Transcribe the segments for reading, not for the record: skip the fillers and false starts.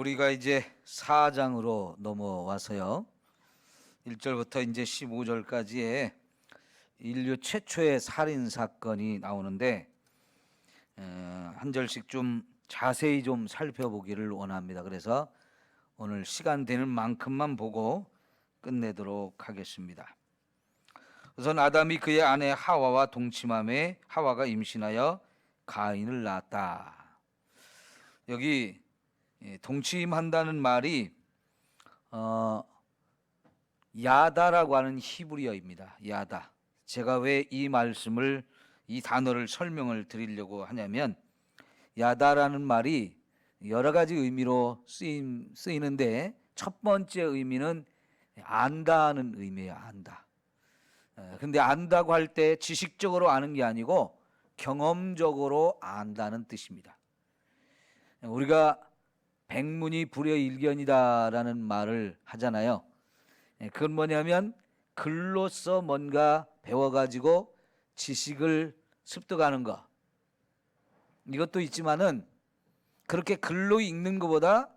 우리가 이제 4장으로 넘어와서요. 1절부터 이제 15절까지의 인류 최초의 살인 사건이 나오는데 한 절씩 좀 자세히 좀 살펴보기를 원합니다. 그래서 오늘 시간 되는 만큼만 보고 끝내도록 하겠습니다. 우선 아담이 그의 아내 하와와 동침함에 하와가 임신하여 가인을 낳았다. 여기 동침한다는 말이 야다라고 하는 히브리어입니다. 야다. 제가 왜 이 단어를 설명을 드리려고 하냐면, 야다라는 말이 여러 가지 의미로 쓰이는데 첫 번째 의미는 안다는 의미예요. 안다. 근데 안다고 할 때 지식적으로 아는 게 아니고 경험적으로 안다는 뜻입니다. 우리가 백문이 불여일견이다라는 말을 하잖아요. 그건 뭐냐면 글로써 뭔가 배워가지고 지식을 습득하는 거, 이것도 있지만은 그렇게 글로 읽는 것보다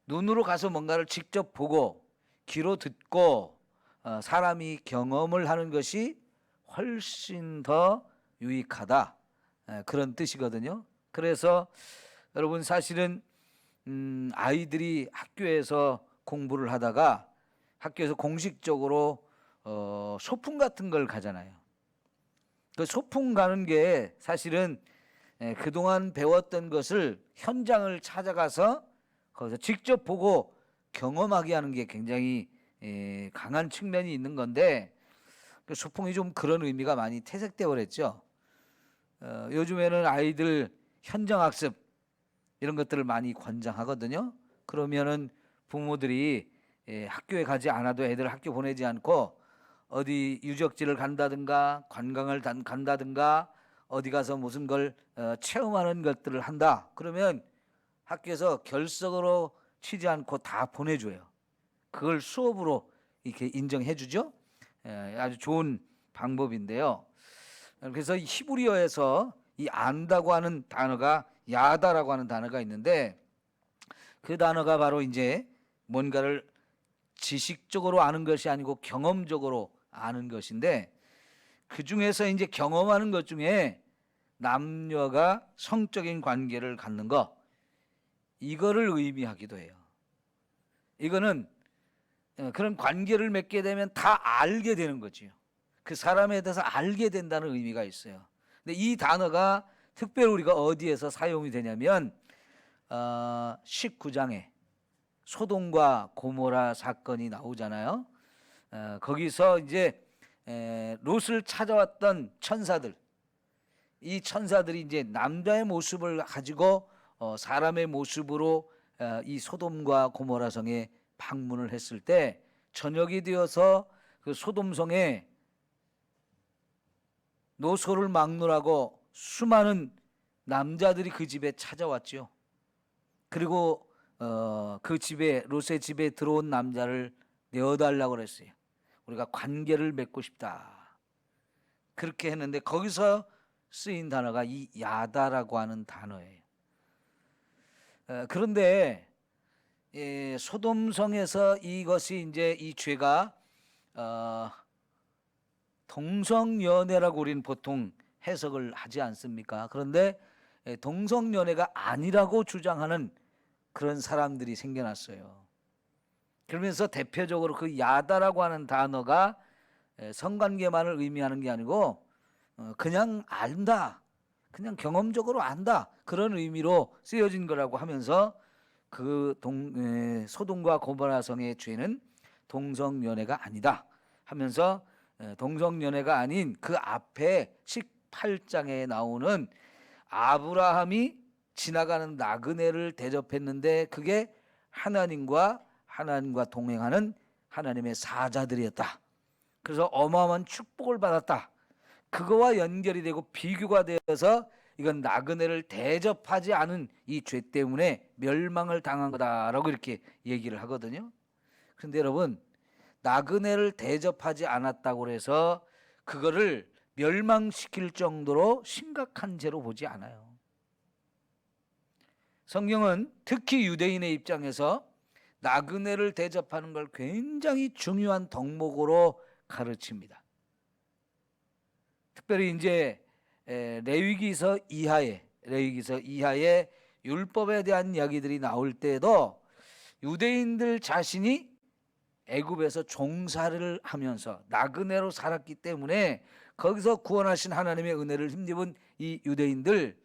눈으로 가서 뭔가를 직접 보고 귀로 듣고 사람이 경험을 하는 것이 훨씬 더 유익하다, 그런 뜻이거든요. 그래서 여러분, 사실은 아이들이 학교에서 공부를 하다가 학교에서 공식적으로 소풍 같은 걸 가잖아요. 그 소풍 가는 게 사실은 그동안 배웠던 것을 현장을 찾아가서 거기서 직접 보고 경험하게 하는 게 굉장히 강한 측면이 있는 건데, 그 소풍이 좀 그런 의미가 많이 퇴색되어 버렸죠. 요즘에는 아이들 현장 학습 이런 것들을 많이 권장하거든요. 그러면은 부모들이 학교에 가지 않아도 애들 학교 보내지 않고 어디 유적지를 간다든가 관광을 간다든가 어디 가서 무슨 걸 체험하는 것들을 한다. 그러면 학교에서 결석으로 치지 않고 다 보내줘요. 그걸 수업으로 이렇게 인정해 주죠. 아주 좋은 방법인데요. 그래서 히브리어에서 이 안다고 하는 단어가 야다라고 하는 단어가 있는데, 그 단어가 바로 이제 뭔가를 지식적으로 아는 것이 아니고 경험적으로 아는 것인데, 그 중에서 이제 경험하는 것 중에 남녀가 성적인 관계를 갖는 것, 이거를 의미하기도 해요. 이거는 그런 관계를 맺게 되면 다 알게 되는 거지요. 그 사람에 대해서 알게 된다는 의미가 있어요. 근데 이 단어가 특별히 우리가 어디에서 사용이 되냐면 19장에 소돔과 고모라 사건이 나오잖아요. 거기서 이제 롯을 찾아왔던 천사들, 이 천사들이 이제 남자의 모습을 가지고 사람의 모습으로 이 소돔과 고모라 성에 방문을 했을 때, 저녁이 되어서 그 소돔성에 노소를 막느라고 수많은 남자들이 그 집에 찾아왔죠. 그리고 그 집에, 롯의 집에 들어온 남자를 내어달라고 그랬어요. 우리가 관계를 맺고 싶다. 그렇게 했는데 거기서 쓰인 단어가 이 야다라고 하는 단어예요. 그런데 소돔성에서 이것이 이제 이 죄가 동성연애라고 우리는 보통 해석을 하지 않습니까? 그런데 동성연애가 아니라고 주장하는 그런 사람들이 생겨났어요. 그러면서 대표적으로 그 야다라고 하는 단어가 성관계만을 의미하는 게 아니고 그냥 안다, 그냥 경험적으로 안다, 그런 의미로 쓰여진 거라고 하면서 그 소돔과 고모라 성의 죄는 동성연애가 아니다 하면서 동성연애가 아닌 그 앞에 18장에 나오는 아브라함이 지나가는 나그네를 대접했는데 그게 하나님과 동행하는 하나님의 사자들이었다. 그래서 어마어마한 축복을 받았다. 그거와 연결이 되고 비교가 되어서 이건 나그네를 대접하지 않은 이 죄 때문에 멸망을 당한 거다라고 이렇게 얘기를 하거든요. 그런데 여러분, 나그네를 대접하지 않았다고 해서 그거를 멸망시킬 정도로 심각한 죄로 보지 않아요. 성경은 특히 유대인의 입장에서 나그네를 대접하는 걸 굉장히 중요한 덕목으로 가르칩니다. 특별히 이제 레위기서 이하의 율법에 대한 이야기들이 나올 때에도 유대인들 자신이 애굽에서 종살이를 하면서 나그네로 살았기 때문에 거기서 구원하신 하나님의 은혜를 힘입은 이 유대인들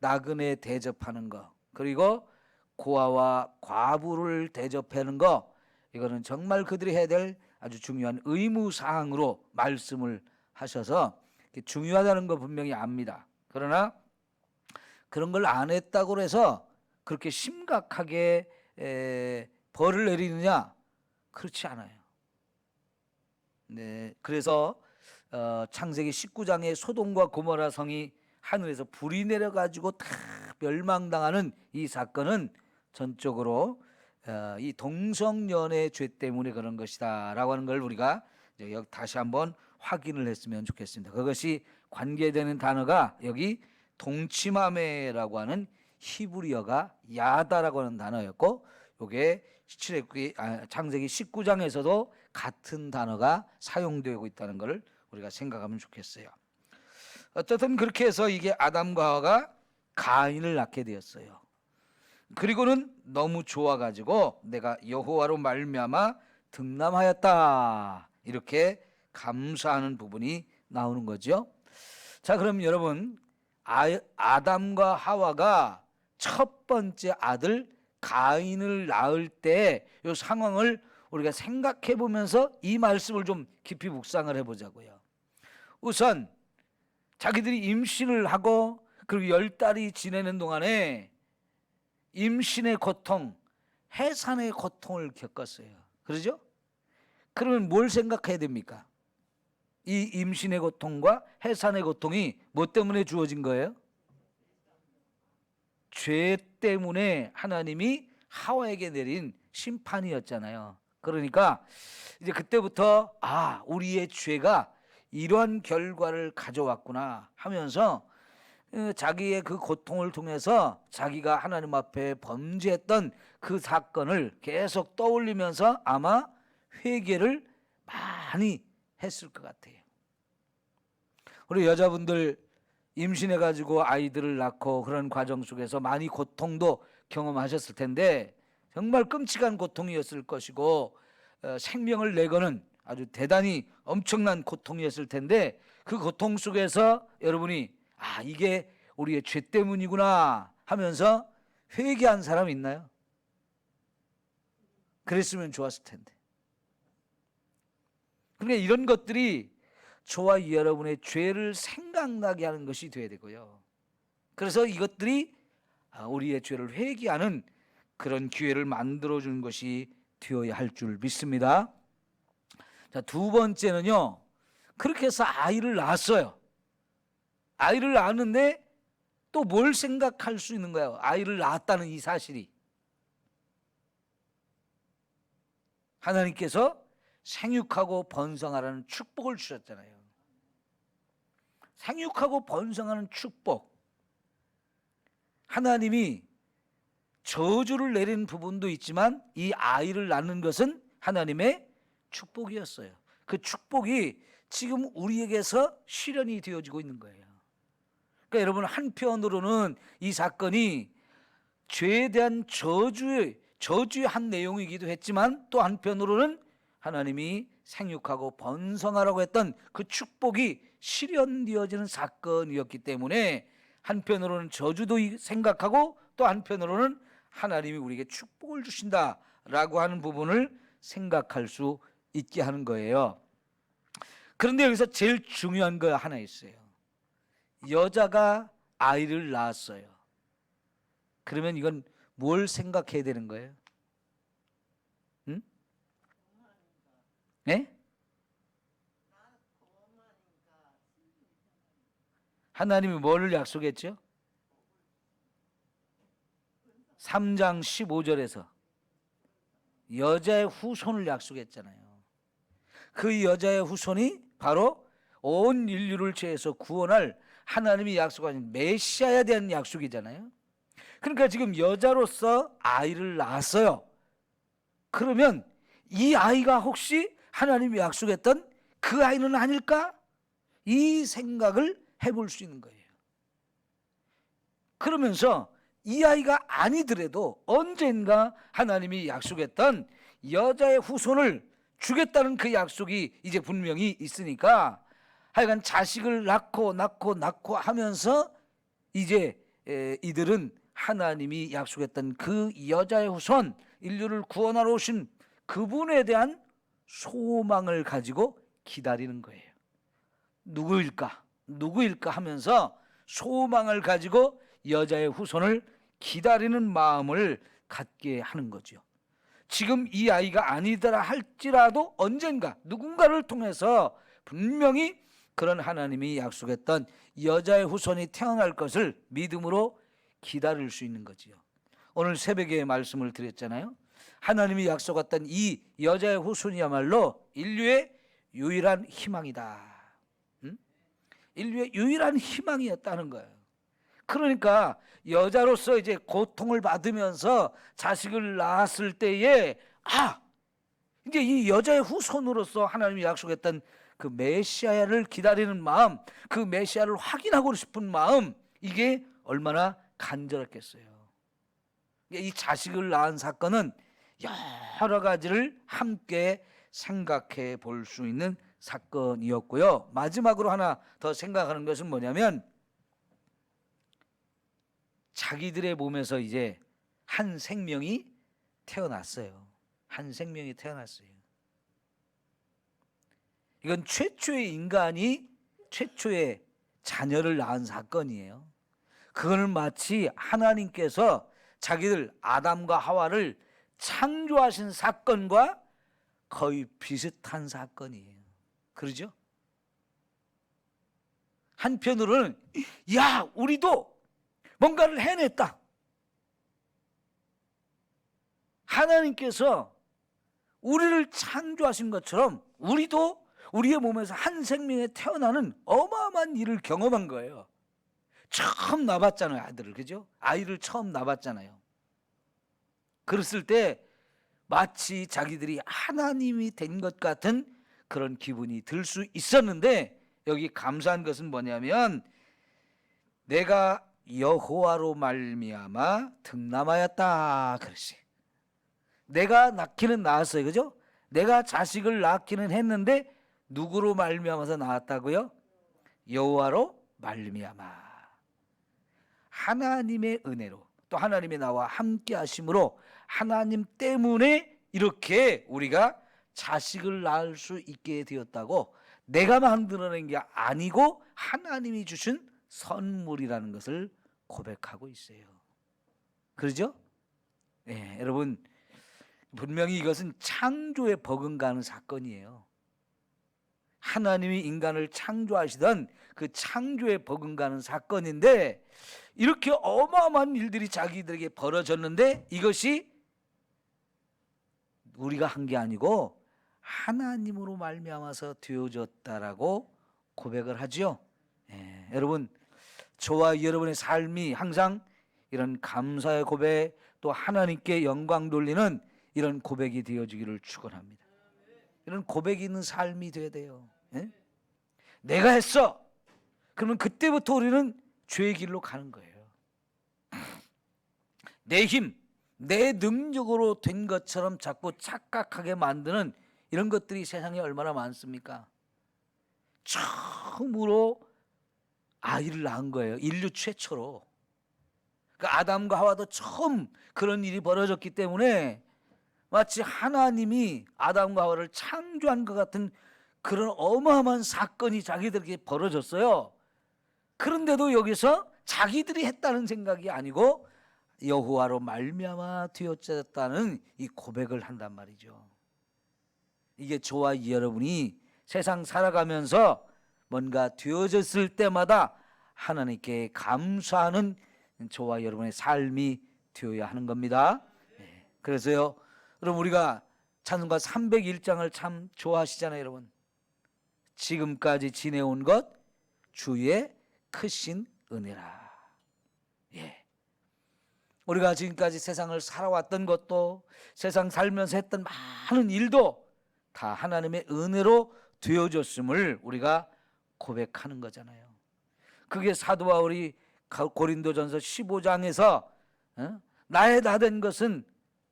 나그네 대접하는 거, 그리고 고아와 과부를 대접하는 거, 이거는 정말 그들이 해야 될 아주 중요한 의무사항으로 말씀을 하셔서 중요하다는 거 분명히 압니다. 그러나 그런 걸 안 했다고 해서 그렇게 심각하게 벌을 내리느냐? 그렇지 않아요. 네, 그래서 창세기 19장에 소돔과 고모라 성이 하늘에서 불이 내려가지고 다 멸망당하는 이 사건은 전적으로 이 동성연애의 죄 때문에 그런 것이다 라고 하는 걸 우리가 여기 다시 한번 확인을 했으면 좋겠습니다. 그것이 관계되는 단어가 여기 동치마매라고 하는 히브리어가 야다라고 하는 단어였고, 이게 창세기 19장에서도 같은 단어가 사용되고 있다는 것을 우리가 생각하면 좋겠어요. 어쨌든 그렇게 해서 이게 아담과 하와가 가인을 낳게 되었어요. 그리고는 너무 좋아가지고 내가 여호와로 말미암아 득남하였다, 이렇게 감사하는 부분이 나오는 거죠. 자, 그럼 여러분, 아담과 하와가 첫 번째 아들 가인을 낳을 때 이 상황을 우리가 생각해 보면서 이 말씀을 좀 깊이 묵상을 해보자고요. 우선 자기들이 임신을 하고 그리고 10달이 지내는 동안에 임신의 고통, 해산의 고통을 겪었어요. 그러죠? 그러면 뭘 생각해야 됩니까? 이 임신의 고통과 해산의 고통이 뭐 때문에 주어진 거예요? 죄 때문에 하나님이 하와에게 내린 심판이었잖아요. 그러니까 이제 그때부터 우리의 죄가 이러한 결과를 가져왔구나 하면서 자기의 그 고통을 통해서 자기가 하나님 앞에 범죄했던 그 사건을 계속 떠올리면서 아마 회개를 많이 했을 것 같아요. 우리 여자분들 임신해가지고 아이들을 낳고 그런 과정 속에서 많이 고통도 경험하셨을 텐데 정말 끔찍한 고통이었을 것이고 생명을 내거는 아주 대단히 엄청난 고통이었을 텐데 그 고통 속에서 여러분이 이게 우리의 죄 때문이구나 하면서 회개한 사람 있나요? 그랬으면 좋았을 텐데. 그러니까 이런 것들이 저와 여러분의 죄를 생각나게 하는 것이 되어야 되고요. 그래서 이것들이 우리의 죄를 회개하는 그런 기회를 만들어주는 것이 되어야 할 줄 믿습니다. 자, 두 번째는요, 그렇게 해서 아이를 낳았어요. 아이를 낳았는데 또 뭘 생각할 수 있는 거예요? 아이를 낳았다는 이 사실이. 하나님께서 생육하고 번성하라는 축복을 주셨잖아요. 생육하고 번성하는 축복. 하나님이 저주를 내리는 부분도 있지만 이 아이를 낳는 것은 하나님의 축복이었어요. 그 축복이 지금 우리에게서 실현이 되어지고 있는 거예요. 그러니까 여러분, 한편으로는 이 사건이 죄에 대한 저주의 한 내용이기도 했지만 또 한편으로는 하나님이 생육하고 번성하라고 했던 그 축복이 실현되어지는 사건이었기 때문에 한편으로는 저주도 생각하고 또 한편으로는 하나님이 우리에게 축복을 주신다라고 하는 부분을 생각할 수 있게 하는 거예요. 그런데 여기서 제일 중요한 거 하나 있어요. 여자가 아이를 낳았어요. 그러면 이건 뭘 생각해야 되는 거예요? 응? 네? 하나님이 뭐를 약속했죠? 3장 15절에서 여자의 후손을 약속했잖아요. 그 여자의 후손이 바로 온 인류를 죄에서 구원할 하나님이 약속하신 메시아에 대한 약속이잖아요. 그러니까 지금 여자로서 아이를 낳았어요. 그러면 이 아이가 혹시 하나님이 약속했던 그 아이는 아닐까? 이 생각을 해볼 수 있는 거예요. 그러면서 이 아이가 아니더라도 언젠가 하나님이 약속했던 여자의 후손을 주겠다는 그 약속이 이제 분명히 있으니까 하여간 자식을 낳고 하면서 이제 이들은 하나님이 약속했던 그 여자의 후손, 인류를 구원하러 오신 그분에 대한 소망을 가지고 기다리는 거예요. 누구일까 하면서 소망을 가지고 여자의 후손을 기다리는 마음을 갖게 하는 거죠. 지금 이 아이가 아니더라 할지라도 언젠가 누군가를 통해서 분명히 그런 하나님이 약속했던 여자의 후손이 태어날 것을 믿음으로 기다릴 수 있는 거지요. 오늘 새벽에 말씀을 드렸잖아요. 하나님이 약속했던 이 여자의 후손이야말로 인류의 유일한 희망이다. 인류의 유일한 희망이었다는 거예요. 그러니까 여자로서 이제 고통을 받으면서 자식을 낳았을 때에 이제 이 여자의 후손으로서 하나님이 약속했던 그 메시아를 기다리는 마음, 그 메시아를 확인하고 싶은 마음, 이게 얼마나 간절했겠어요. 이 자식을 낳은 사건은 여러 가지를 함께 생각해 볼 수 있는 사건이었고요. 마지막으로 하나 더 생각하는 것은 뭐냐면 자기들의 몸에서 이제 한 생명이 태어났어요. 한 생명이 태어났어요. 이건 최초의 인간이 최초의 자녀를 낳은 사건이에요. 그거는 마치 하나님께서 자기들 아담과 하와를 창조하신 사건과 거의 비슷한 사건이에요. 그러죠? 한편으로는 우리도 뭔가를 해냈다. 하나님께서 우리를 창조하신 것처럼 우리도 우리의 몸에서 한 생명에 태어나는 어마어마한 일을 경험한 거예요. 처음 낳았잖아요, 아들을. 그죠? 아이를 처음 낳았잖아요. 그랬을 때 마치 자기들이 하나님이 된 것 같은 그런 기분이 들 수 있었는데, 여기 감사한 것은 뭐냐면 내가 여호와로 말미암아 득남하였다 그러지. 내가 낳기는 낳았어요. 그죠? 내가 자식을 낳기는 했는데 누구로 말미암아서 낳았다고요? 여호와로 말미암아. 하나님의 은혜로, 또 하나님의 나와 함께 하심으로 하나님 때문에 이렇게 우리가 자식을 낳을 수 있게 되었다고, 내가 만들어낸 게 아니고 하나님이 주신 선물이라는 것을 고백하고 있어요. 그러죠? 네, 여러분, 분명히 이것은 창조에 버금가는 사건이에요. 하나님이 인간을 창조하시던 그 창조에 버금가는 사건인데, 이렇게 어마어마한 일들이 자기들에게 벌어졌는데 이것이 우리가 한 게 아니고 하나님으로 말미암아서 되어졌다라고 고백을 하죠. 여러분, 저와 여러분의 삶이 항상 이런 감사의 고백, 또 하나님께 영광 돌리는 이런 고백이 되어지기를 축원합니다. 이런 고백이 있는 삶이 돼야 돼요. 내가 했어. 그러면 그때부터 우리는 죄의 길로 가는 거예요. 내 힘, 내 능력으로 된 것처럼 자꾸 착각하게 만드는 이런 것들이 세상에 얼마나 많습니까? 처음으로 아이를 낳은 거예요. 인류 최초로. 그러니까 아담과 하와도 처음 그런 일이 벌어졌기 때문에 마치 하나님이 아담과 하와를 창조한 것 같은 그런 어마어마한 사건이 자기들에게 벌어졌어요. 그런데도 여기서 자기들이 했다는 생각이 아니고 여호와로 말미암아 되어졌다는 이 고백을 한단 말이죠. 이게 저와 여러분이 세상 살아가면서 뭔가 되어졌을 때마다 하나님께 감사하는 저와 여러분의 삶이 되어야 하는 겁니다. 그래서요, 여러분, 우리가 찬송가 301장을 참 좋아하시잖아요, 여러분. 지금까지 지내온 것 주의 크신 은혜라. 우리가 지금까지 세상을 살아왔던 것도, 세상 살면서 했던 많은 일도 다 하나님의 은혜로 되어졌음을 우리가 고백하는 거잖아요. 그게 사도 바울이 고린도전서 15장에서 나의 다 된 것은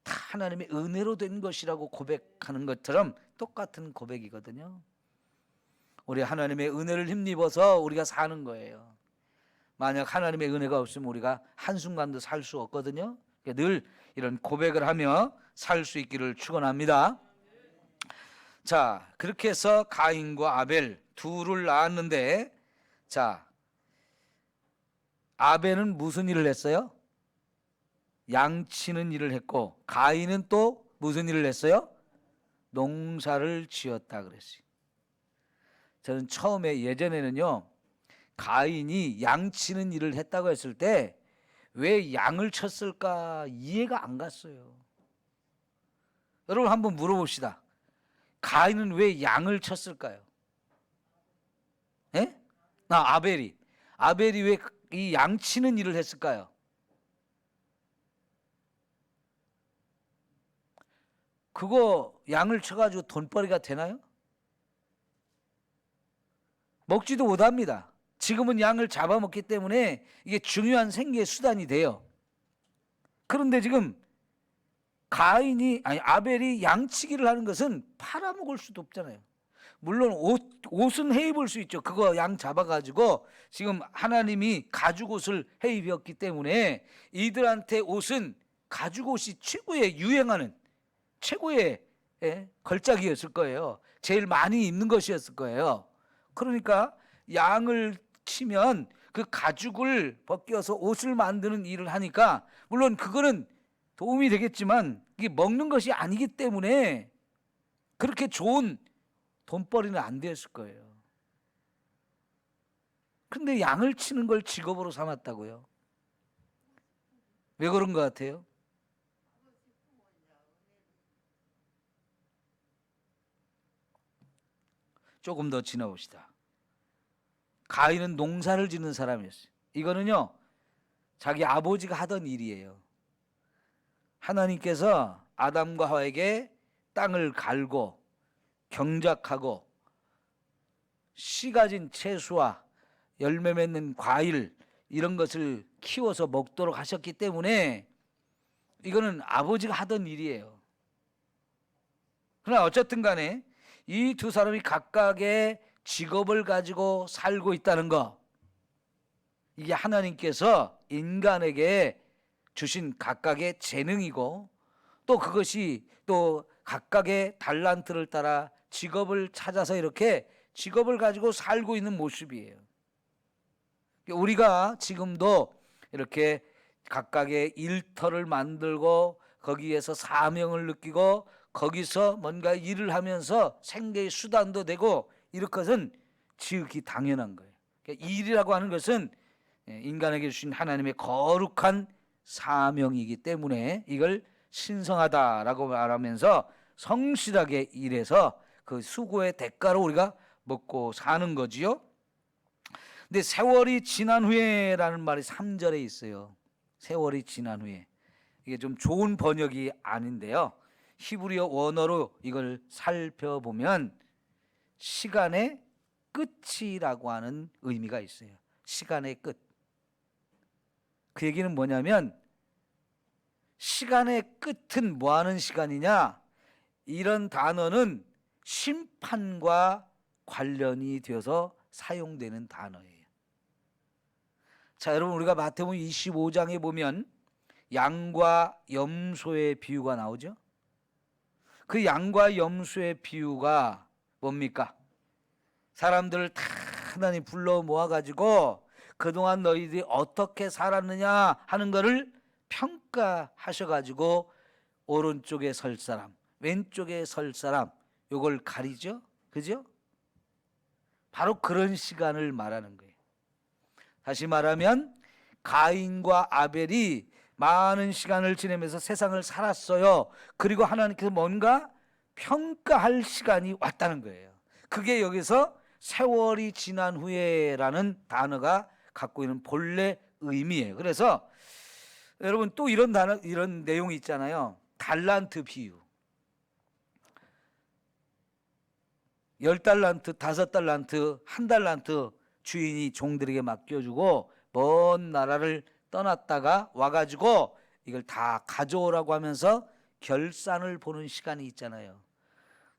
다 하나님의 은혜로 된 것이라고 고백하는 것처럼 똑같은 고백이거든요. 우리 하나님의 은혜를 힘입어서 우리가 사는 거예요. 만약 하나님의 은혜가 없으면 우리가 한순간도 살 수 없거든요. 늘 이런 고백을 하며 살 수 있기를 축원합니다. 자, 그렇게 해서 가인과 아벨 둘을 낳았는데, 자, 아벨은 무슨 일을 했어요? 양치는 일을 했고, 가인은 또 무슨 일을 했어요? 농사를 지었다 그랬어요. 저는 처음에 예전에는요, 가인이 양치는 일을 했다고 했을 때 왜 양을 쳤을까 이해가 안 갔어요. 여러분 한번 물어봅시다. 가인은 왜 양을 쳤을까요? 예? 아벨이 왜 이 양치는 일을 했을까요? 그거 양을 쳐가지고 돈벌이가 되나요? 먹지도 못합니다. 지금은 양을 잡아먹기 때문에 이게 중요한 생계 수단이 돼요. 그런데 지금 아벨이 양치기를 하는 것은 팔아먹을 수도 없잖아요. 물론 옷은 해 입을 수 있죠. 그거 양 잡아가지고 지금 하나님이 가죽옷을 해 입혔기 때문에 이들한테 옷은 가죽옷이 최고의 유행하는 최고의 걸작이었을 거예요. 제일 많이 입는 것이었을 거예요. 그러니까 양을 치면 그 가죽을 벗겨서 옷을 만드는 일을 하니까 물론 그거는 도움이 되겠지만 이게 먹는 것이 아니기 때문에 그렇게 좋은 돈벌이는 안 됐을 거예요. 그런데 양을 치는 걸 직업으로 삼았다고요? 왜 그런 것 같아요? 조금 더 지나봅시다. 가인은 농사를 짓는 사람이었어요. 이거는요, 자기 아버지가 하던 일이에요. 하나님께서 아담과 하와에게 땅을 갈고 경작하고 씨 가진 채소와 열매 맺는 과일 이런 것을 키워서 먹도록 하셨기 때문에 이거는 아버지가 하던 일이에요. 그러나 어쨌든 간에 이 두 사람이 각각의 직업을 가지고 살고 있다는 거, 이게 하나님께서 인간에게 주신 각각의 재능이고 또 그것이 또 각각의 달란트를 따라 직업을 찾아서 이렇게 직업을 가지고 살고 있는 모습이에요. 우리가 지금도 이렇게 각각의 일터를 만들고 거기에서 사명을 느끼고 거기서 뭔가 일을 하면서 생계의 수단도 되고 이런 것은 지극히 당연한 거예요. 그러니까 일이라고 하는 것은 인간에게 주신 하나님의 거룩한 사명이기 때문에 이걸 신성하다라고 말하면서 성실하게 일해서 그 수고의 대가로 우리가 먹고 사는 거지요. 근데 세월이 지난 후에라는 말이 3절에 있어요. 세월이 지난 후에. 이게 좀 좋은 번역이 아닌데요. 히브리어 원어로 이걸 살펴보면 시간의 끝이라고 하는 의미가 있어요. 시간의 끝. 그 얘기는 뭐냐면 시간의 끝은 뭐 하는 시간이냐? 이런 단어는 심판과 관련이 되어서 사용되는 단어예요. 자, 여러분 우리가 마태복음 25장에 보면 양과 염소의 비유가 나오죠. 그 양과 염소의 비유가 뭡니까? 사람들을 다 하나님 불러 모아가지고 그동안 너희들이 어떻게 살았느냐 하는 것을 평가하셔가지고 오른쪽에 설 사람, 왼쪽에 설 사람 요걸 가리죠. 그죠? 바로 그런 시간을 말하는 거예요. 다시 말하면 가인과 아벨이 많은 시간을 지내면서 세상을 살았어요. 그리고 하나님께서 뭔가 평가할 시간이 왔다는 거예요. 그게 여기서 세월이 지난 후에라는 단어가 갖고 있는 본래 의미예요. 그래서 여러분 또 이런 단어, 이런 내용이 있잖아요. 달란트 비유. 10달란트, 5달란트, 1달란트 주인이 종들에게 맡겨주고 먼 나라를 떠났다가 와가지고 이걸 다 가져오라고 하면서 결산을 보는 시간이 있잖아요.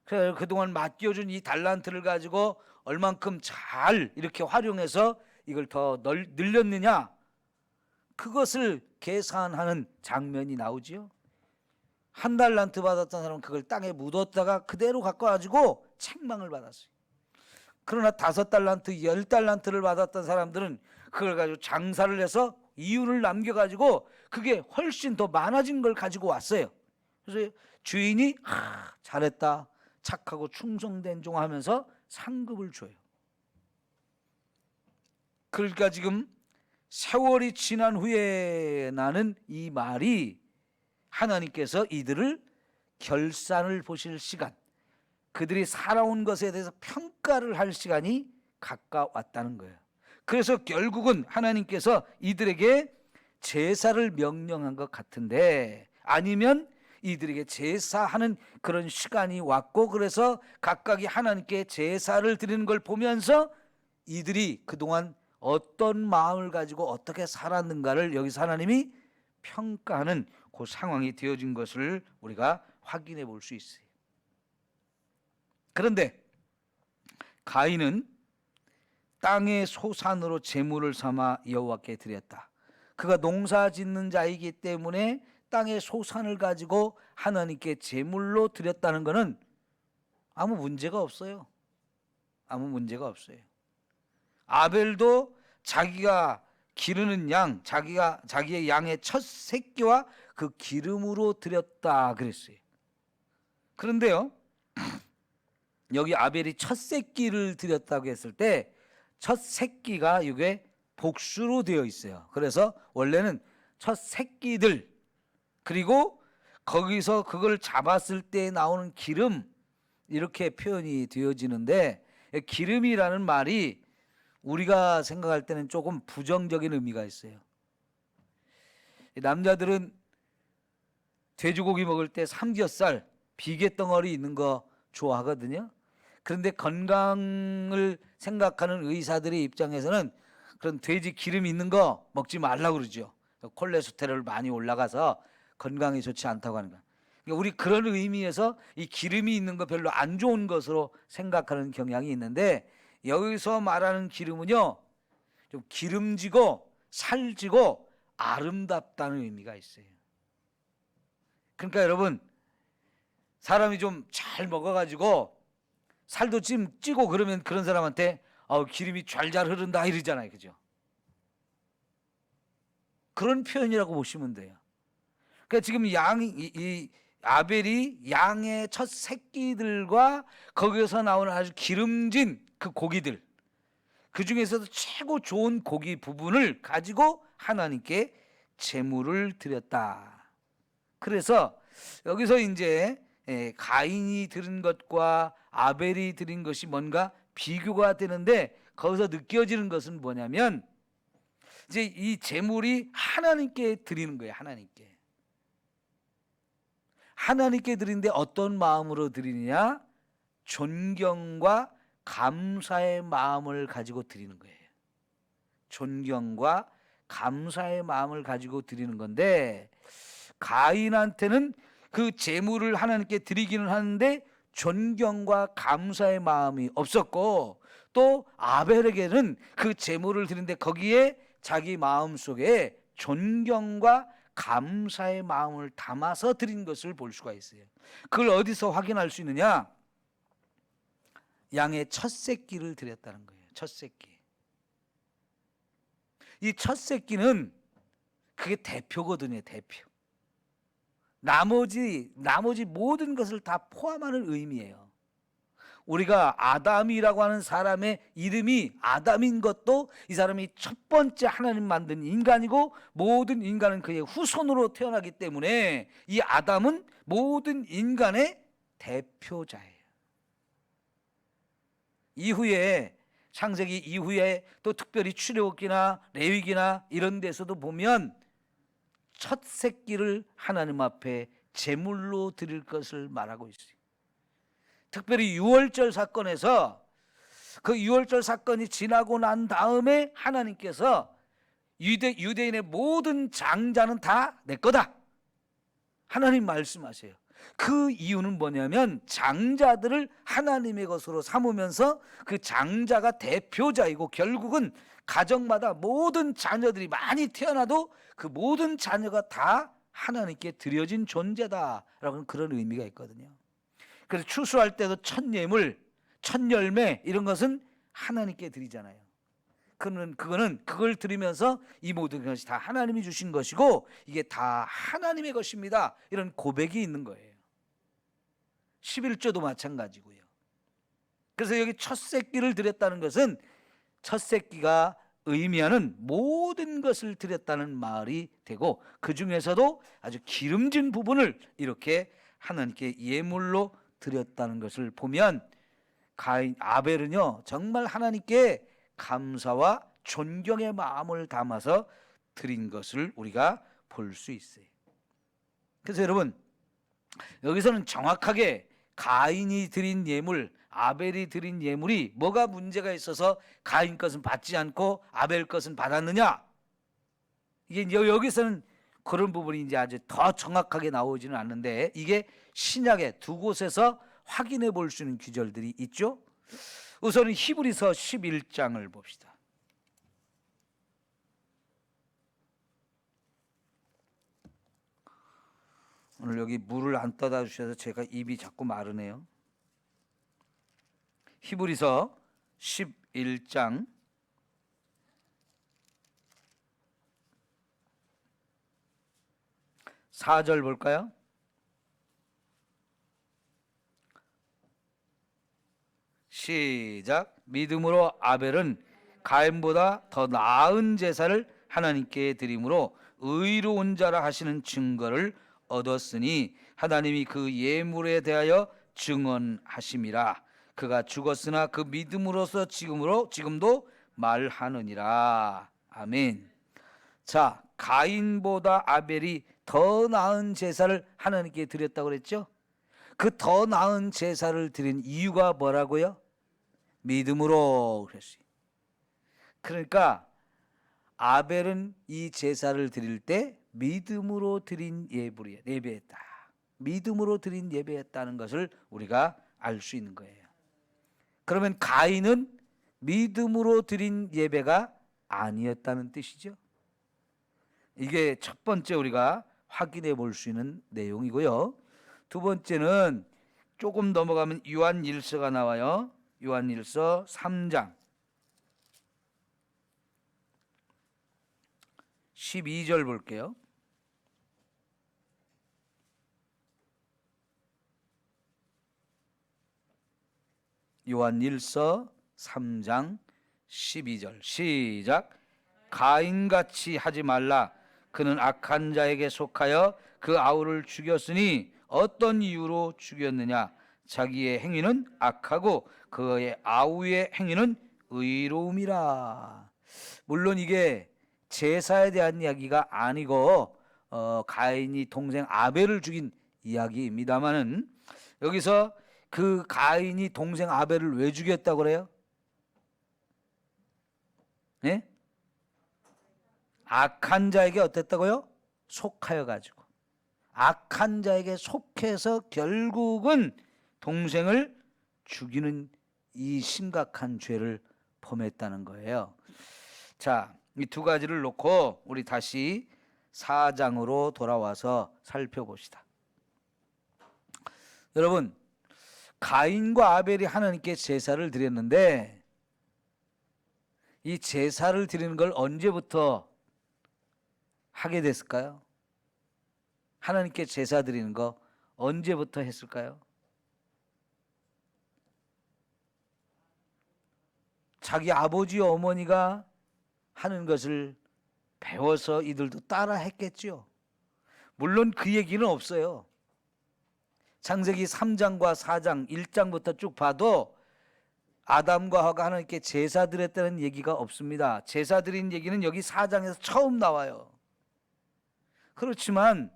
그래서 그동안 맡겨준 이 달란트를 가지고 얼만큼 잘 이렇게 활용해서 이걸 더 늘렸느냐, 그것을 계산하는 장면이 나오지요. 1달란트 받았던 사람은 그걸 땅에 묻었다가 그대로 갖고 가지고 책망을 받았어요. 그러나 5달란트, 10달란트를 받았던 사람들은 그걸 가지고 장사를 해서 이윤을 남겨가지고 그게 훨씬 더 많아진 걸 가지고 왔어요. 그래서 주인이 잘했다, 착하고 충성된 종 하면서 상급을 줘요. 그러니까 지금 세월이 지난 후에 나는 이 말이 하나님께서 이들을 결산을 보실 시간, 그들이 살아온 것에 대해서 평가를 할 시간이 가까웠다는 거예요. 그래서 결국은 하나님께서 이들에게 제사를 명령한 것 같은데, 아니면 이들에게 제사하는 그런 시간이 왔고, 그래서 각각이 하나님께 제사를 드리는 걸 보면서 이들이 그동안 어떤 마음을 가지고 어떻게 살았는가를 여기서 하나님이 평가하는 그 상황이 되어진 것을 우리가 확인해 볼 수 있어요. 그런데 가인은 땅의 소산으로 제물을 삼아 여호와께 드렸다. 그가 농사 짓는 자이기 때문에 땅의 소산을 가지고 하나님께 제물로 드렸다는 것은 아무 문제가 없어요. 아무 문제가 없어요. 아벨도 자기가 기르는 양, 자기의 양의 첫 새끼와 그 기름으로 드렸다 그랬어요. 그런데요, 여기 아벨이 첫 새끼를 드렸다고 했을 때 첫 새끼가 이게 복수로 되어 있어요. 그래서 원래는 첫 새끼들, 그리고 거기서 그걸 잡았을 때 나오는 기름, 이렇게 표현이 되어지는데, 기름이라는 말이 우리가 생각할 때는 조금 부정적인 의미가 있어요. 남자들은 돼지고기 먹을 때 삼겹살, 비계덩어리 있는 거 좋아하거든요. 그런데 건강을 생각하는 의사들의 입장에서는 그런 돼지 기름 있는 거 먹지 말라고 그러죠. 콜레스테롤 많이 올라가서 건강에 좋지 않다고 하는 거예요. 그러니까 우리 그런 의미에서 이 기름이 있는 거 별로 안 좋은 것으로 생각하는 경향이 있는데, 여기서 말하는 기름은요, 좀 기름지고 살지고 아름답다는 의미가 있어요. 그러니까 여러분, 사람이 좀 잘 먹어가지고 살도 찌고 그러면 그런 사람한테 기름이 좔좔 흐른다 이러잖아요, 그죠? 그런 표현이라고 보시면 돼요. 그러니까 지금 이 아벨이 양의 첫 새끼들과 거기에서 나오는 아주 기름진 그 고기들, 그 중에서도 최고 좋은 고기 부분을 가지고 하나님께 제물을 드렸다. 그래서 여기서 이제 가인이 드린 것과 아벨이 드린 것이 뭔가 비교가 되는데, 거기서 느껴지는 것은 뭐냐면 이제 이 제물이 하나님께 드리는 거예요. 하나님께 드리는데 어떤 마음으로 드리느냐? 존경과 감사의 마음을 가지고 드리는 거예요. 존경과 감사의 마음을 가지고 드리는 건데, 가인한테는 그 제물을 하나님께 드리기는 하는데 존경과 감사의 마음이 없었고, 또 아벨에게는 그 제물을 드리는데 거기에 자기 마음속에 존경과 감사의 마음을 담아서 드린 것을 볼 수가 있어요. 그걸 어디서 확인할 수 있느냐? 양의 첫 새끼를 드렸다는 거예요. 첫 새끼. 이 첫 새끼는 그게 대표거든요. 대표. 나머지 모든 것을 다 포함하는 의미예요. 우리가 아담이라고 하는 사람의 이름이 아담인 것도 이 사람이 첫 번째 하나님 만든 인간이고, 모든 인간은 그의 후손으로 태어나기 때문에 이 아담은 모든 인간의 대표자예요. 이후에 창세기 이후에 또 특별히 출애굽기나 레위기나 이런 데서도 보면 첫 새끼를 하나님 앞에 제물로 드릴 것을 말하고 있어요. 특별히 유월절 사건에서 그 유월절 사건이 지나고 난 다음에 하나님께서 유대인의 모든 장자는 다 내 거다, 하나님 말씀하세요. 그 이유는 뭐냐면 장자들을 하나님의 것으로 삼으면서 그 장자가 대표자이고 결국은 가정마다 모든 자녀들이 많이 태어나도 그 모든 자녀가 다 하나님께 드려진 존재다라는 그런 의미가 있거든요. 그래서 추수할 때도 첫 예물, 첫 열매 이런 것은 하나님께 드리잖아요. 그걸 드리면서 이 모든 것이 다 하나님이 주신 것이고 이게 다 하나님의 것입니다, 이런 고백이 있는 거예요. 11조도 마찬가지고요. 그래서 여기 첫 새끼를 드렸다는 것은 첫 새끼가 의미하는 모든 것을 드렸다는 말이 되고, 그 중에서도 아주 기름진 부분을 이렇게 하나님께 예물로 드렸다는 것을 보면 아벨은요 정말 하나님께 감사와 존경의 마음을 담아서 드린 것을 우리가 볼 수 있어요. 그래서 여러분, 여기서는 정확하게 가인이 드린 예물, 아벨이 드린 예물이 뭐가 문제가 있어서 가인 것은 받지 않고 아벨 것은 받았느냐, 이게 여기서는 그런 부분이 이제 아주 더 정확하게 나오지는 않는데, 이게 신약의 두 곳에서 확인해 볼 수 있는 구절들이 있죠. 우선은 히브리서 11장을 봅시다. 오늘 여기 물을 안 떠다 주셔서 제가 입이 자꾸 마르네요. 히브리서 11장 4절 볼까요? 시작. 믿음으로 아벨은 가인보다 더 나은 제사를 하나님께 드림으로 의로운 자라 하시는 증거를 얻었으니 하나님이 그 예물에 대하여 증언하심이라. 그가 죽었으나 그 믿음으로서 지금도 말하느니라. 아멘. 자, 가인보다 아벨이 더 나은 제사를 하나님께 드렸다고 그랬죠. 그 더 나은 제사를 드린 이유가 뭐라고요? 믿음으로 그랬어요. 그러니까 아벨은 이 제사를 드릴 때 믿음으로 드린 예배했다. 믿음으로 드린 예배했다는 것을 우리가 알 수 있는 거예요. 그러면 가인은 믿음으로 드린 예배가 아니었다는 뜻이죠. 이게 첫 번째 우리가 확인해 볼 수 있는 내용이고요. 두 번째는 조금 넘어가면 요한일서가 나와요. 요한일서 3장 12절 볼게요. 요한일서 3장 12절 시작. 가인같이 하지 말라. 그는 악한 자에게 속하여 그 아우를 죽였으니 어떤 이유로 죽였느냐? 자기의 행위는 악하고 그의 아우의 행위는 의로움이라. 물론 이게 제사에 대한 이야기가 아니고 가인이 동생 아벨을 죽인 이야기입니다만은, 여기서 그 가인이 동생 아벨을 왜 죽였다고 그래요? 네? 악한 자에게 어땠다고요? 속하여 가지고, 악한 자에게 속해서 결국은 동생을 죽이는 이 심각한 죄를 범했다는 거예요. 자, 이 두 가지를 놓고 우리 다시 4장으로 돌아와서 살펴봅시다. 여러분, 가인과 아벨이 하나님께 제사를 드렸는데 이 제사를 드리는 걸 언제부터 하게 됐을까요? 하나님께 제사 드리는 거 언제부터 했을까요? 자기 아버지 어머니가 하는 것을 배워서 이들도 따라 했겠죠. 물론 그 얘기는 없어요. 창세기 3장과 4장 1장부터 쭉 봐도 아담과 하와가 하나님께 제사 드렸다는 얘기가 없습니다. 제사 드린 얘기는 여기 4장에서 처음 나와요. 그렇지만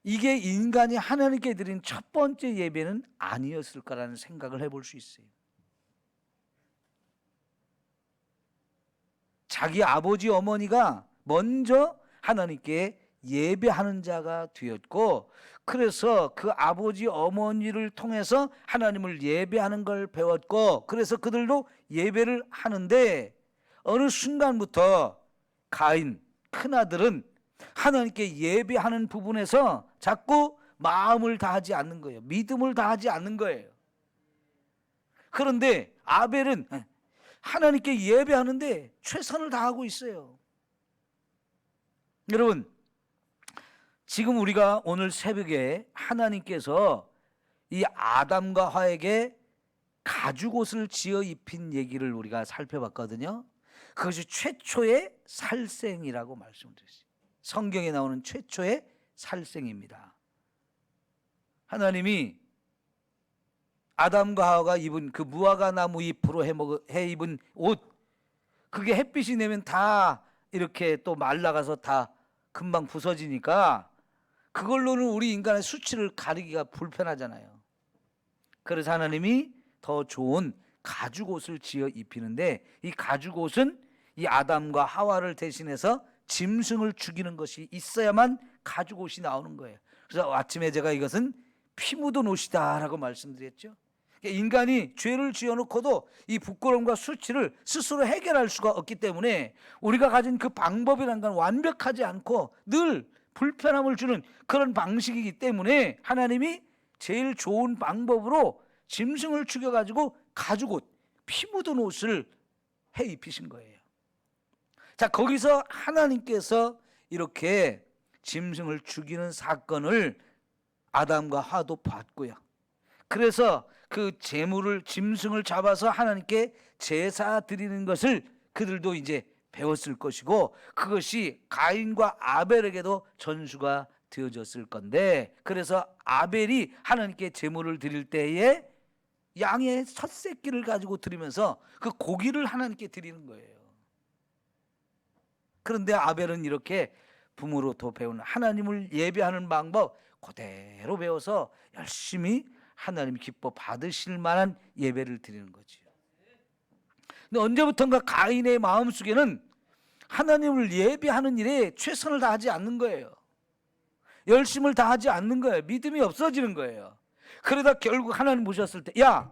이게 인간이 하나님께 드린 첫 번째 예배는 아니었을까라는 생각을 해볼 수 있어요. 자기 아버지 어머니가 먼저 하나님께 예배하는 자가 되었고, 그래서 그 아버지 어머니를 통해서 하나님을 예배하는 걸 배웠고, 그래서 그들도 예배를 하는데 어느 순간부터 가인 큰아들은 하나님께 예배하는 부분에서 자꾸 마음을 다하지 않는 거예요. 믿음을 다하지 않는 거예요. 그런데 아벨은 하나님께 예배하는데 최선을 다하고 있어요. 여러분, 지금 우리가 오늘 새벽에 하나님께서 이 아담과 하에게 가죽옷을 지어 입힌 얘기를 우리가 살펴봤거든요. 그것이 최초의 살생이라고 말씀드렸어요. 성경에 나오는 최초의 살생입니다. 하나님이 아담과 하와가 입은 그 무화과 나무 잎으로 해 입은 옷, 그게 햇빛이 내면 다 이렇게 또 말라가서 다 금방 부서지니까 그걸로는 우리 인간의 수치를 가리기가 불편하잖아요. 그래서 하나님이 더 좋은 가죽옷을 지어 입히는데, 이 가죽옷은 이 아담과 하와를 대신해서 짐승을 죽이는 것이 있어야만 가죽옷이 나오는 거예요. 그래서 아침에 제가 이것은 피 묻은 옷이다 라고 말씀드렸죠. 인간이 죄를 지어놓고도 이 부끄러움과 수치를 스스로 해결할 수가 없기 때문에 우리가 가진 그 방법이란 건 완벽하지 않고 늘 불편함을 주는 그런 방식이기 때문에 하나님이 제일 좋은 방법으로 짐승을 죽여가지고 가죽옷, 피 묻은 옷을 해 입히신 거예요. 자, 거기서 하나님께서 이렇게 짐승을 죽이는 사건을 아담과 하와도 봤고요. 그래서 그 짐승을 잡아서 하나님께 제사 드리는 것을 그들도 이제 배웠을 것이고, 그것이 가인과 아벨에게도 전수가 되어졌을 건데, 그래서 아벨이 하나님께 제물을 드릴 때에 양의 첫 새끼를 가지고 드리면서 그 고기를 하나님께 드리는 거예요. 그런데 아벨은 이렇게 부모로부터 배운 하나님을 예배하는 방법 그대로 배워서 열심히 하나님 기뻐 받으실 만한 예배를 드리는 거죠. 근데 언제부턴가 가인의 마음속에는 하나님을 예배하는 일에 최선을 다하지 않는 거예요. 열심을 다하지 않는 거예요. 믿음이 없어지는 거예요. 그러다 결국 하나님 보셨을 때, 야,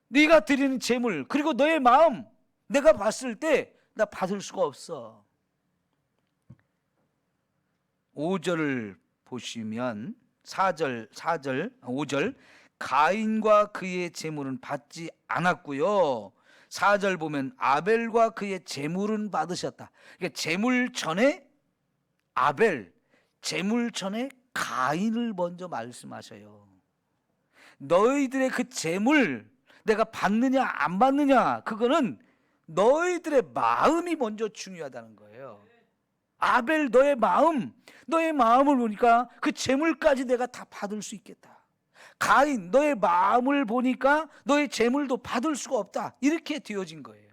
네가 드리는 제물 그리고 너의 마음 내가 봤을 때 나 받을 수가 없어. 5절을 보시면 5절 가인과 그의 제물은 받지 않았고요. 4절 보면 아벨과 그의 제물은 받으셨다. 그러니까 제물 전에 아벨, 제물 전에 가인을 먼저 말씀하셔요. 너희들의 그 제물 내가 받느냐 안 받느냐, 그거는 너희들의 마음이 먼저 중요하다는 거예요. 아벨, 너의 마음을 보니까 그 제물까지 내가 다 받을 수 있겠다. 가인, 너의 마음을 보니까 너의 제물도 받을 수가 없다. 이렇게 되어진 거예요.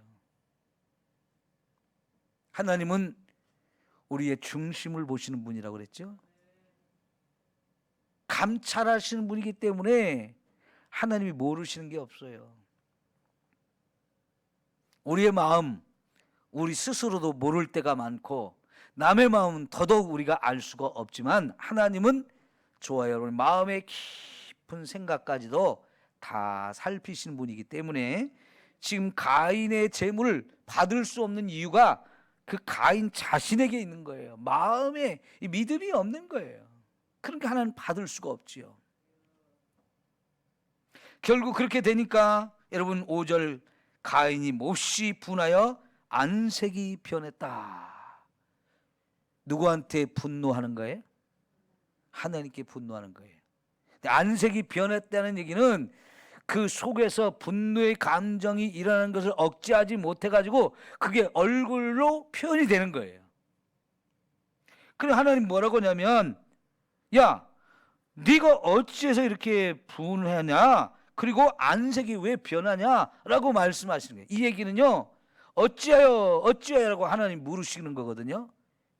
하나님은 우리의 중심을 보시는 분이라고 그랬죠. 감찰하시는 분이기 때문에 하나님이 모르시는 게 없어요. 우리의 마음, 우리 스스로도 모를 때가 많고 남의 마음은 더더욱 우리가 알 수가 없지만 하나님은 좋아요. 여러분, 마음의 깊은 생각까지도 다 살피시는 분이기 때문에 지금 가인의 제물을 받을 수 없는 이유가 그 가인 자신에게 있는 거예요. 마음에 믿음이 없는 거예요. 그러니까 하나님 받을 수가 없지요. 결국 그렇게 되니까 여러분 5절 가인이 몹시 분하여 안색이 변했다. 누구한테 분노하는 거예요? 하나님께 분노하는 거예요. 안색이 변했다는 얘기는 그 속에서 분노의 감정이 일어나는 것을 억제하지 못해가지고 그게 얼굴로 표현이 되는 거예요. 그럼 하나님 뭐라고 하냐면, 야, 네가 어찌해서 이렇게 분하냐, 그리고 안색이 왜 변하냐라고 말씀하시는 거예요. 이 얘기는요, 어찌하여라고 하나님 물으시는 거거든요.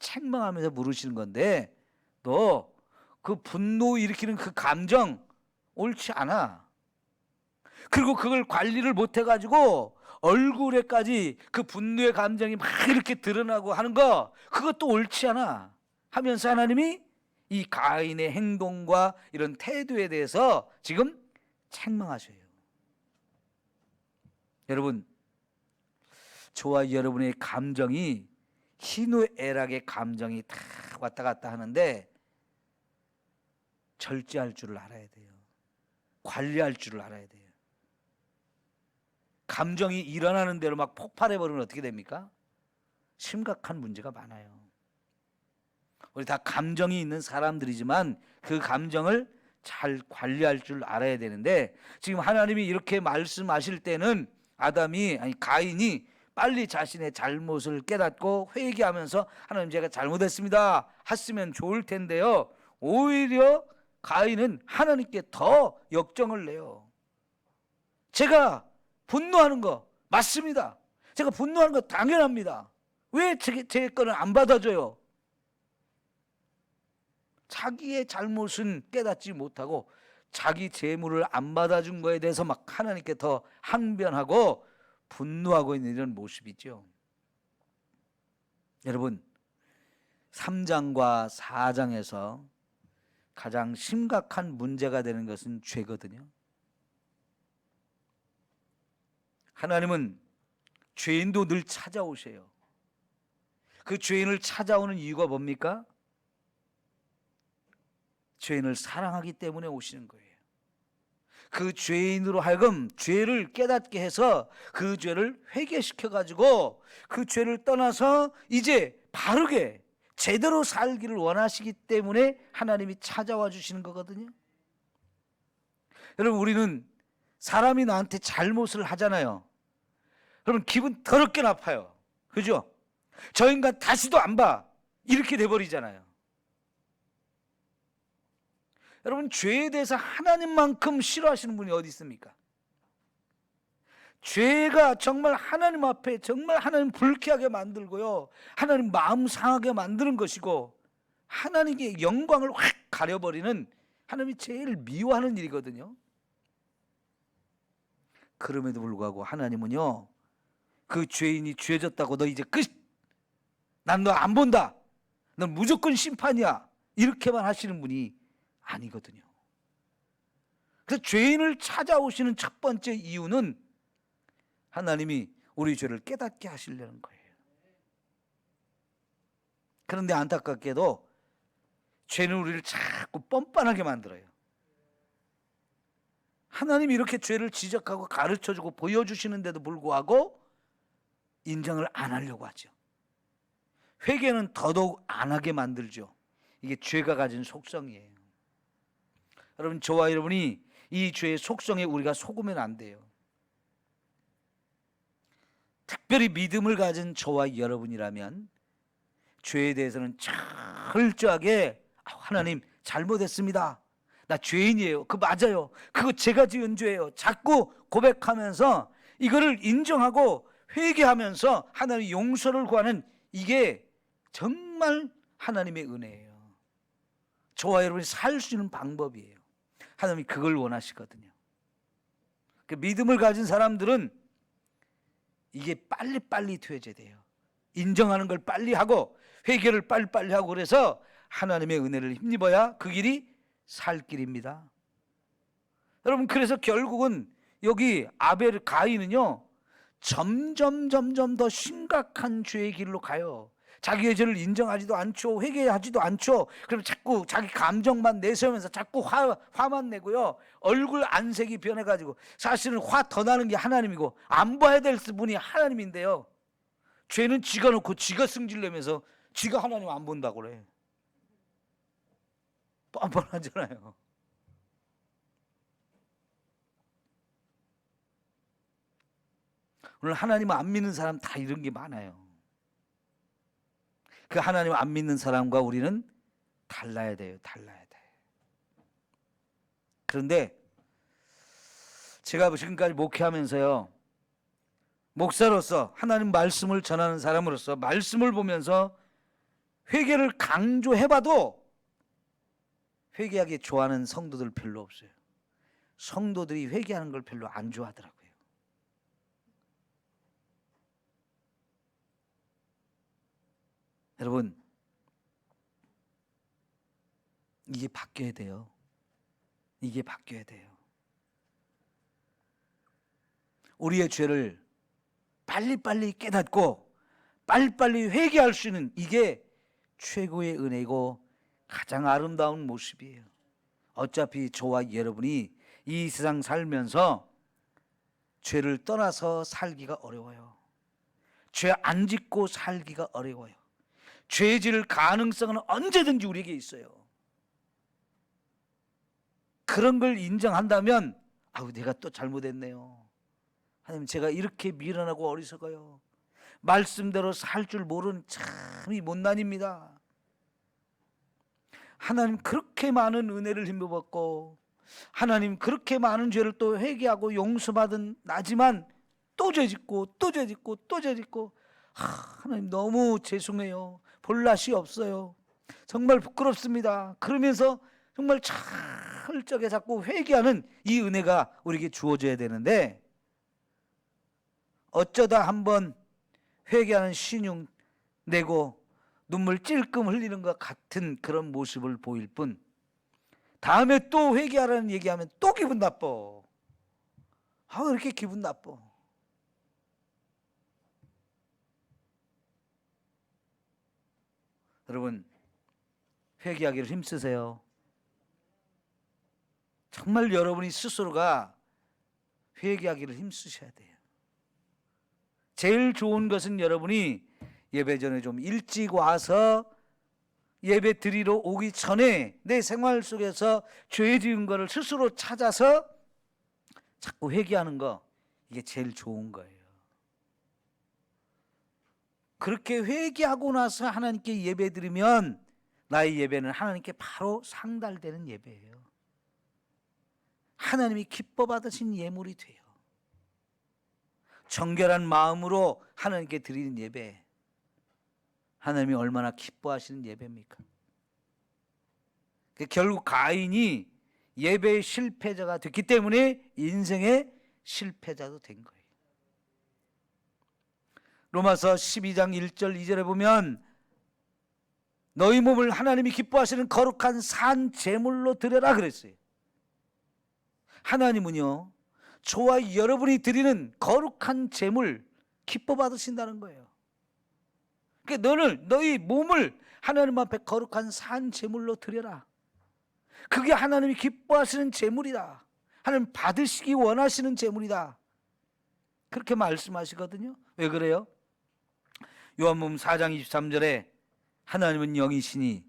책망하면서 물으시는 건데, 너 그 분노 일으키는 그 감정 옳지 않아. 그리고 그걸 관리를 못 해가지고 얼굴에까지 그 분노의 감정이 막 이렇게 드러나고 하는 거, 그것도 옳지 않아 하면서 하나님이 이 가인의 행동과 이런 태도에 대해서 지금 책망하셔요. 여러분, 저와 여러분의 감정이 희노애락의 감정이 다 왔다 갔다 하는데 절제할 줄을 알아야 돼요. 관리할 줄을 알아야 돼요. 감정이 일어나는 대로 막 폭발해버리면 어떻게 됩니까? 심각한 문제가 많아요. 우리 다 감정이 있는 사람들이지만 그 감정을 잘 관리할 줄 알아야 되는데, 지금 하나님이 이렇게 말씀하실 때는 가인이 빨리 자신의 잘못을 깨닫고 회개하면서 하나님, 제가 잘못했습니다 했으면 좋을 텐데요, 오히려 가인은 하나님께 더 역정을 내요. 제가 분노하는 거 맞습니다. 제가 분노하는 거 당연합니다. 왜 제 거는 안 받아줘요? 자기의 잘못은 깨닫지 못하고 자기 재물을 안 받아준 거에 대해서 막 하나님께 더 항변하고 분노하고 있는 이런 모습이죠. 여러분, 3장과 4장에서 가장 심각한 문제가 되는 것은 죄거든요. 하나님은 죄인도 늘 찾아오세요. 그 죄인을 찾아오는 이유가 뭡니까? 죄인을 사랑하기 때문에 오시는 거예요. 그 죄인으로 하여금 죄를 깨닫게 해서 그 죄를 회개시켜 가지고 그 죄를 떠나서 이제 바르게 제대로 살기를 원하시기 때문에 하나님이 찾아와 주시는 거거든요. 여러분, 우리는 사람이 나한테 잘못을 하잖아요. 그러면 기분 더럽게 나빠요. 그죠? 저 인간 다시도 안 봐, 이렇게 돼버리잖아요. 여러분, 죄에 대해서 하나님만큼 싫어하시는 분이 어디 있습니까? 죄가 정말 하나님 앞에 정말 하나님 불쾌하게 만들고요, 하나님 마음 상하게 만드는 것이고 하나님의 영광을 확 가려버리는, 하나님이 제일 미워하는 일이거든요. 그럼에도 불구하고 하나님은요, 그 죄인이 죄졌다고 너 이제 끝, 난 너 안 본다, 넌 무조건 심판이야, 이렇게만 하시는 분이 아니거든요. 그래서 죄인을 찾아오시는 첫 번째 이유는 하나님이 우리 죄를 깨닫게 하시려는 거예요. 그런데 안타깝게도 죄는 우리를 자꾸 뻔뻔하게 만들어요. 하나님이 이렇게 죄를 지적하고 가르쳐주고 보여주시는데도 불구하고 인정을 안 하려고 하죠. 회개는 더더욱 안 하게 만들죠. 이게 죄가 가진 속성이에요. 여러분, 저와 여러분이 이 죄의 속성에 우리가 속으면 안 돼요. 특별히 믿음을 가진 저와 여러분이라면 죄에 대해서는 철저하게, 하나님 잘못했습니다, 나 죄인이에요, 그거 맞아요, 그거 제가 지은 죄예요, 자꾸 고백하면서 이거를 인정하고 회개하면서 하나님의 용서를 구하는, 이게 정말 하나님의 은혜예요. 저와 여러분이 살 수 있는 방법이에요. 하나님이 그걸 원하시거든요. 그 믿음을 가진 사람들은 이게 빨리빨리 퇴제돼요. 인정하는 걸 빨리 하고 회개를 빨리빨리 하고, 그래서 하나님의 은혜를 힘입어야 그 길이 살 길입니다. 여러분, 그래서 결국은 여기 가인은요, 점점 더 심각한 죄의 길로 가요. 자기의 죄를 인정하지도 않죠, 회개하지도 않죠. 그럼 자꾸 자기 감정만 내세우면서 자꾸 화만 내고요, 얼굴 안색이 변해가지고, 사실은 화 더 나는 게 하나님이고 안 봐야 될 분이 하나님인데요, 죄는 지가 놓고 지가 승질내면서 지가 하나님 안 본다고 그래. 뻔뻔하잖아요. 오늘 하나님 안 믿는 사람 다 이런 게 많아요. 그 하나님 안 믿는 사람과 우리는 달라야 돼요. 달라야 돼. 그런데 제가 지금까지 목회하면서요, 목사로서 하나님 말씀을 전하는 사람으로서 말씀을 보면서 회개를 강조해봐도 회개하기 좋아하는 성도들 별로 없어요. 성도들이 회개하는 걸 별로 안 좋아하더라고요. 여러분, 이게 바뀌어야 돼요. 이게 바뀌어야 돼요. 우리의 죄를 빨리빨리 깨닫고 빨리빨리 회개할 수 있는, 이게 최고의 은혜이고 가장 아름다운 모습이에요. 어차피 저와 여러분이 이 세상 살면서 죄를 떠나서 살기가 어려워요. 죄 안 짓고 살기가 어려워요. 죄 지을 가능성은 언제든지 우리에게 있어요. 그런 걸 인정한다면, 아우 내가 또 잘못했네요. 하나님, 제가 이렇게 미련하고 어리석어요. 말씀대로 살 줄 모르는 참이 못난입니다. 하나님, 그렇게 많은 은혜를 힘입었고 하나님 그렇게 많은 죄를 또 회개하고 용서받은 나지만 또 죄짓고 또 죄짓고 또 죄짓고, 하나님 너무 죄송해요. 볼낯이 없어요. 정말 부끄럽습니다. 그러면서 정말 철저하게 자꾸 회개하는 이 은혜가 우리에게 주어져야 되는데, 어쩌다 한번 회개하는 신용 내고 눈물 찔끔 흘리는 것 같은 그런 모습을 보일 뿐, 다음에 또 회개하라는 얘기하면 또 기분 나빠. 왜 이렇게 기분 나빠? 여러분, 회개하기를 힘쓰세요. 정말 여러분이 스스로가 회개하기를 힘쓰셔야 돼요. 제일 좋은 것은 여러분이 예배 전에 좀 일찍 와서 예배 드리러 오기 전에 내 생활 속에서 죄 지은 거를 스스로 찾아서 자꾸 회개하는 거, 이게 제일 좋은 거예요. 그렇게 회개하고 나서 하나님께 예배 드리면 나의 예배는 하나님께 바로 상달되는 예배예요. 하나님이 기뻐 받으신 예물이 돼요. 정결한 마음으로 하나님께 드리는 예배, 하나님이 얼마나 기뻐하시는 예배입니까? 결국 가인이 예배의 실패자가 됐기 때문에 인생의 실패자도 된 거예요. 로마서 12장 1절 2절에 보면 너희 몸을 하나님이 기뻐하시는 거룩한 산 제물로 드려라 그랬어요. 하나님은요, 저와 여러분이 드리는 거룩한 제물 기뻐 받으신다는 거예요. 그러니까 너희 몸을 하나님 앞에 거룩한 산 제물로 드려라. 그게 하나님이 기뻐하시는 제물이다. 하나님 받으시기 원하시는 제물이다. 그렇게 말씀하시거든요. 왜 그래요? 요한복음 4장 23절에 하나님은 영이시니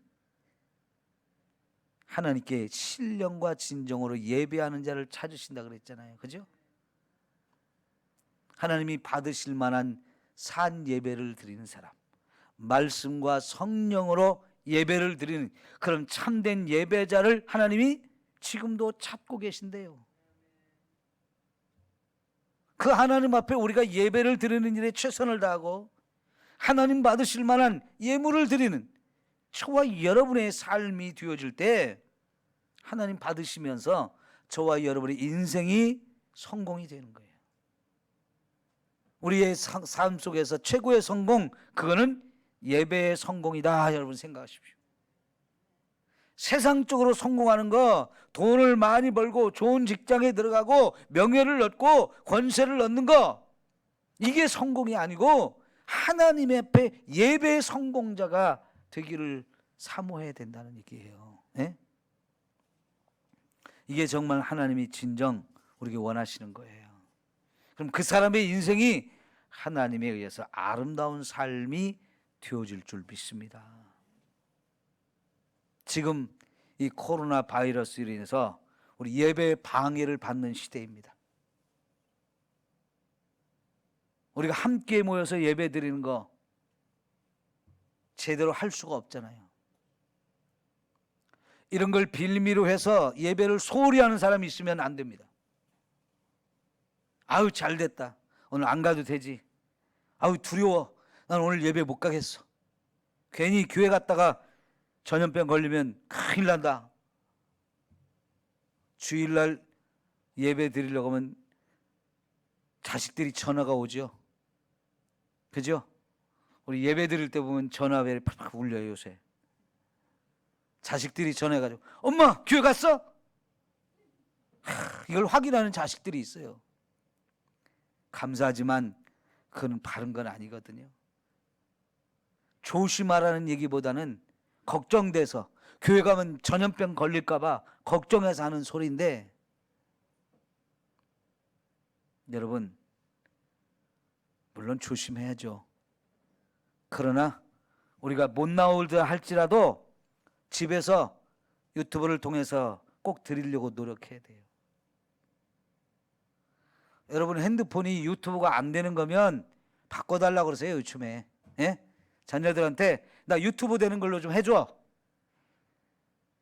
하나님께 신령과 진정으로 예배하는 자를 찾으신다 그랬잖아요. 그죠? 하나님이 받으실 만한 산 예배를 드리는 사람, 말씀과 성령으로 예배를 드리는 그런 참된 예배자를 하나님이 지금도 찾고 계신대요. 그 하나님 앞에 우리가 예배를 드리는 일에 최선을 다하고 하나님 받으실 만한 예물을 드리는 저와 여러분의 삶이 되어질 때 하나님 받으시면서 저와 여러분의 인생이 성공이 되는 거예요. 우리의 삶 속에서 최고의 성공, 그거는 예배의 성공이다. 여러분 생각하십시오. 세상적으로 성공하는 거, 돈을 많이 벌고 좋은 직장에 들어가고 명예를 얻고 권세를 얻는 거, 이게 성공이 아니고 하나님 앞에 예배의 성공자가 되기를 사모해야 된다는 얘기예요. 네? 이게 정말 하나님이 진정 우리에게 원하시는 거예요. 그럼 그 사람의 인생이 하나님에 의해서 아름다운 삶이 되어질 줄 믿습니다. 지금 이 코로나 바이러스로 인해서 우리 예배의 방해를 받는 시대입니다. 우리가 함께 모여서 예배 드리는 거 제대로 할 수가 없잖아요. 이런 걸 빌미로 해서 예배를 소홀히 하는 사람이 있으면 안 됩니다. 아유 잘됐다, 오늘 안 가도 되지. 아유 두려워, 난 오늘 예배 못 가겠어. 괜히 교회 갔다가 전염병 걸리면 큰일 난다. 주일날 예배 드리려고 하면 자식들이 전화가 오죠. 그죠? 우리 예배 드릴 때 보면 전화벨이 팍팍 울려요 요새. 자식들이 전화해가지고 엄마 교회 갔어? 이걸 확인하는 자식들이 있어요. 감사하지만 그건 바른 건 아니거든요. 조심하라는 얘기보다는 걱정돼서 교회 가면 전염병 걸릴까 봐 걱정해서 하는 소리인데, 여러분 물론 조심해야죠. 그러나 우리가 못 나오려 할지라도 집에서 유튜브를 통해서 꼭 드리려고 노력해야 돼요. 여러분 핸드폰이 유튜브가 안 되는 거면 바꿔달라고 그러세요. 요즘에 자녀들한테 나 유튜브 되는 걸로 좀 해줘.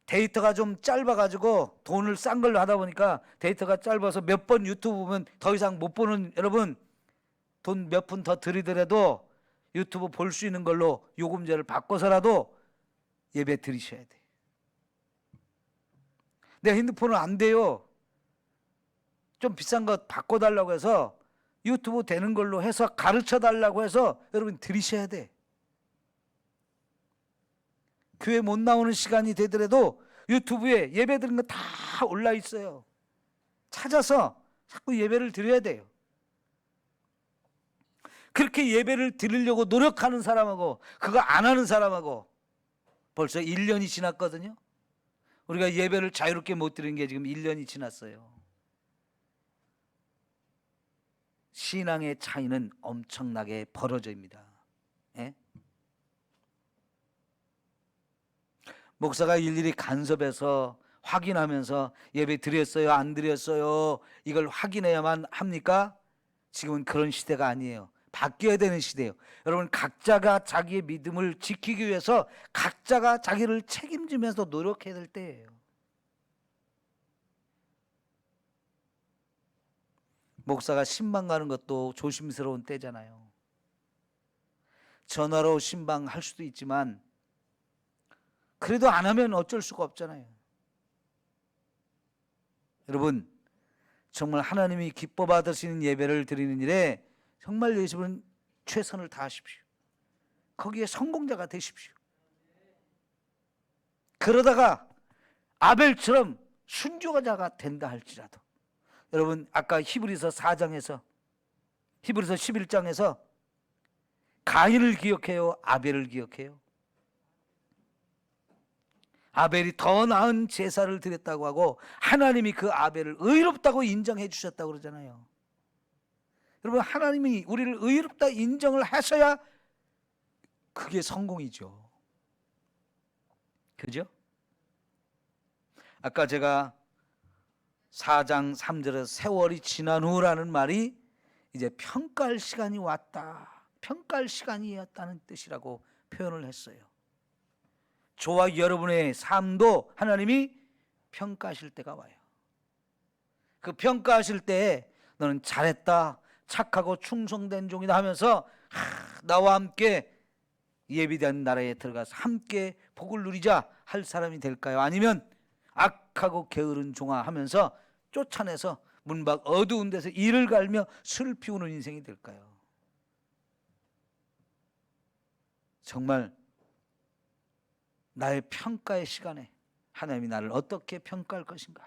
데이터가 좀 짧아가지고 돈을 싼 걸로 하다 보니까 데이터가 짧아서 몇 번 유튜브 보면 더 이상 못 보는, 여러분 돈 몇 푼 더 들이더라도 유튜브 볼 수 있는 걸로 요금제를 바꿔서라도 예배 드리셔야 돼요. 내 핸드폰은 안 돼요. 좀 비싼 거 바꿔달라고 해서 유튜브 되는 걸로 해서 가르쳐달라고 해서 여러분 드리셔야 돼. 교회 못 나오는 시간이 되더라도 유튜브에 예배 드리는 거 다 올라 있어요. 찾아서 자꾸 예배를 드려야 돼요. 그렇게 예배를 드리려고 노력하는 사람하고 그거 안 하는 사람하고 벌써 1년이 지났거든요. 우리가 예배를 자유롭게 못 드리는 게 지금 1년이 지났어요. 신앙의 차이는 엄청나게 벌어집니다. 예? 목사가 일일이 간섭해서 확인하면서 예배 드렸어요 안 드렸어요 이걸 확인해야만 합니까? 지금은 그런 시대가 아니에요. 바뀌어야 되는 시대예요. 여러분 각자가 자기의 믿음을 지키기 위해서 각자가 자기를 책임지면서 노력해야 될 때예요. 목사가 신방 가는 것도 조심스러운 때잖아요. 전화로 신방할 수도 있지만 그래도 안 하면 어쩔 수가 없잖아요. 여러분 정말 하나님이 기뻐 받으시는 예배를 드리는 일에 정말 여러분 최선을 다하십시오. 거기에 성공자가 되십시오. 그러다가 아벨처럼 순교자가 된다 할지라도, 여러분 아까 히브리서 4장에서 히브리서 11장에서 가인을 기억해요 아벨을 기억해요? 아벨이 더 나은 제사를 드렸다고 하고 하나님이 그 아벨을 의롭다고 인정해 주셨다고 그러잖아요. 여러분 하나님이 우리를 의롭다 인정을 하셔야 그게 성공이죠. 그죠? 아까 제가 4장 3절에 세월이 지난 후라는 말이 이제 평가할 시간이 왔다, 평가할 시간이었다는 뜻이라고 표현을 했어요. 저와 여러분의 삶도 하나님이 평가하실 때가 와요. 그 평가하실 때에 너는 잘했다, 착하고 충성된 종이다 하면서 나와 함께 예비된 나라에 들어가서 함께 복을 누리자 할 사람이 될까요? 아니면 악하고 게으른 종아 하면서 쫓아내서 문 밖 어두운 데서 이를 갈며 술 피우는 인생이 될까요? 정말 나의 평가의 시간에 하나님이 나를 어떻게 평가할 것인가,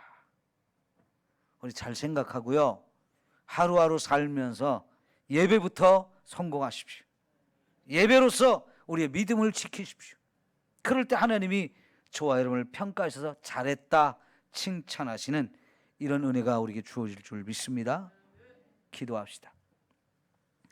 우리 잘 생각하고요. 하루하루 살면서 예배부터 성공하십시오. 예배로서 우리의 믿음을 지키십시오. 그럴 때 하나님이 저와 여러분을 평가하셔서 잘했다 칭찬하시는 이런 은혜가 우리에게 주어질 줄 믿습니다. 기도합시다.